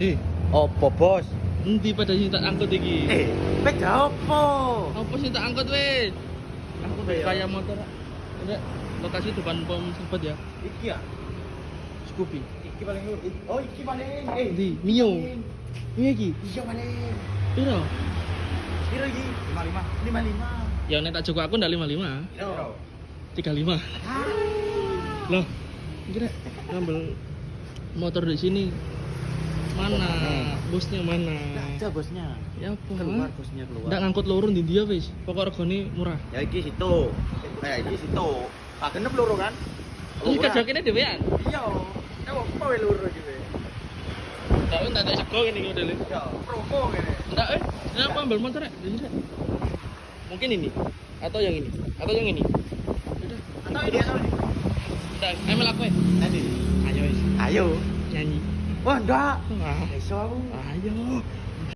Eh, Opo, Bos? endi pada sing tak angkut iki? Peda opo? Apa sing tak angkut wis? Aku Apa ya? kayak motor. Ada lokasi depan pom sempat ya. Iki ya? Scoopy. Iki paling lur. Oh, iki paling. Di Mio. Mio iki. Iya paling. Piro? Piro iki? 55. 55. Ya nek tak joko aku ndak 55, Piro? 35. Loh, kira ngambil motor di sini. Mana? Bosnya mana? Nggak ada bosnya. Ya apa? Keluar bosnya keluar. Ndak ngangkut lurun di dia wis. Pokok regane murah. Ya iki situ. Iki situ. Pak genep loro kan? Terus kejokine dhewean. Iya. Opo wae loro iki wae. Tapi ndak tak sego ngene iki modele. Ya, promo ngene. Enggak, kenapa ambil motor ya? Di sini. Mungkin ini atau yang ini atau yang ini. Udah. Atau ini atau ini? Udah, emel aku ya. Nanti. Ayo wis, Ayo. nyanyi. Wah, enggak. Ah, Iso aku. ayo.